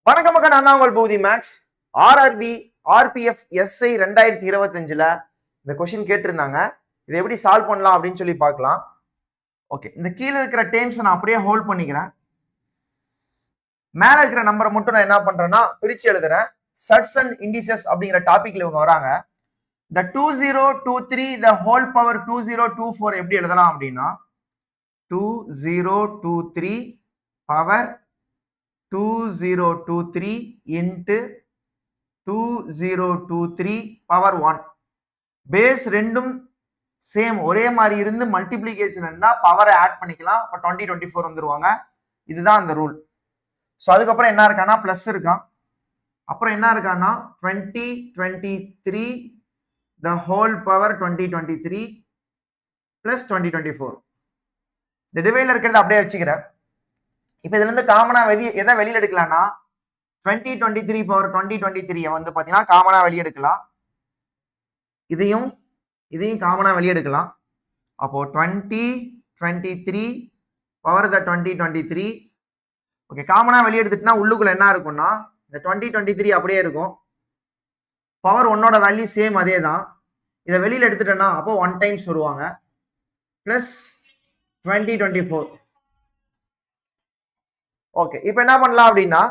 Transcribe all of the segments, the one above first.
வணக்கம் மக்கா, நான் தான் உங்கள் பூதி மேக்ஸ். ஆர்ஆர்பி ஆர்பிஎஃப் எஸ்ஐ 2025ல இந்த கொஸ்டின் கேட்டிருந்தாங்க. இதை எப்படி சால்வ் பண்ணலாம் அப்படின்னு சொல்லி பார்க்கலாம். ஓகே, இந்த கீழே இருக்கிற டேர்ம்ஸ் நான் அப்படியே ஹோல்ட் பண்ணிக்கிறேன். மேல இருக்கிற நம்பரை மட்டும் நான் என்ன பண்றேன்னா பிரிச்சு எழுதுறேன். சட்ஸ் அண்ட் இண்டிசஸ் அப்படிங்கிற டாபிக்ல இவங்க வராங்க. இந்த 2023 the whole power 2024 எப்படி எழுதலாம் அப்படின்னா 2023 power 2023 into 2023 power 1. பேஸ் ரெண்டும் சேம் ஒரே மாதிரி இருந்து மல்டிப்ளிகேஷன் இருந்தா பவரை ஆட் பண்ணிக்கலாம். அப்ப 2024 வந்துருவாங்க. இதுதான் அந்த ரூல். ஸோ அதுக்கப்புறம் என்ன இருக்கான்னா பிளஸ் இருக்கான். அப்புறம் என்ன இருக்கான்னா 2023 the whole power 2023 plus 2024. இந்த டிவைட்ல இருக்கிறத அப்படியே வச்சுக்கிறேன். இப்ப இதுல இருந்து காமனா எதை வெளியில எடுக்கலாம்னா 2023 பவர் 2023 வந்து பாத்தீங்கன்னா காமனா வெளியே எடுக்கலாம். இதையும் காமனா வெளியே எடுக்கலாம். அப்போ 2023 பவர் த 2023. ஓகே, காமனா வெளியே எடுத்துட்டுனா உள்ளுக்குள்ள என்ன இருக்கும்னா இந்த 2023 அப்படியே இருக்கும். பவர் 1ஓட வேல்யூ சேம் அதே தான். இதை வெளியில எடுத்துட்டேன்னா அப்போ 1 டைம்ஸ் வருவாங்க பிளஸ் 2024. ஓகே, இப்போ என்ன பண்ணலாம் அப்படின்னா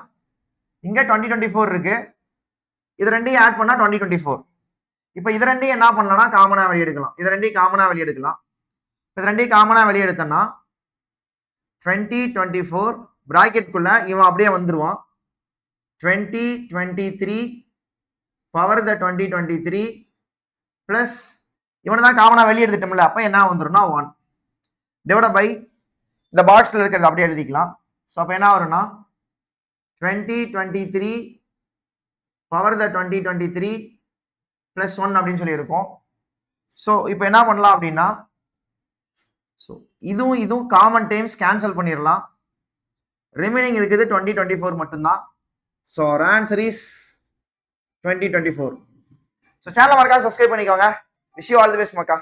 இங்க 2024 இருக்கு, இது ரெண்டையும் ஆட் பண்ணா 2024. இப்போ இது ரெண்டையும் என்ன பண்ணலாம்னா காமனா வெளியே எடுக்கலாம். இது ரெண்டையும் காமனா வெளியே எடுக்கலாம். இது ரெண்டையும் காமனா வெளியே எடுத்தோம்னா 2024 பிராக்கெட்குள்ள இவன் அப்படியே வந்துருவான். 2023 பவர் த 2023 பிளஸ் இவனை தான் காமனா வெளியே எடுத்துட்டோம்ல, அப்ப என்ன வந்துரும்னா 1 டிவைட் பை இந்த பாக்ஸ்ல இருக்கிறது அப்படியே எழுதிக்கலாம். ஸோ அப்போ என்ன வரும்னா 2023 பவர் த 2023 பிளஸ் 1 அப்படின்னு சொல்லி இருக்கும். ஸோ இப்போ என்ன பண்ணலாம் அப்படின்னா ஸோ இதுவும் காமன் டைம்ஸ் கேன்சல் பண்ணிடலாம். ரிமைனிங் இருக்குது 2024 மட்டும்தான். So answer is 2024. ஸோ சேனலை மறக்காம சப்ஸ்கிரைப் பண்ணிக்கோங்க. Wish you all the best Mecca.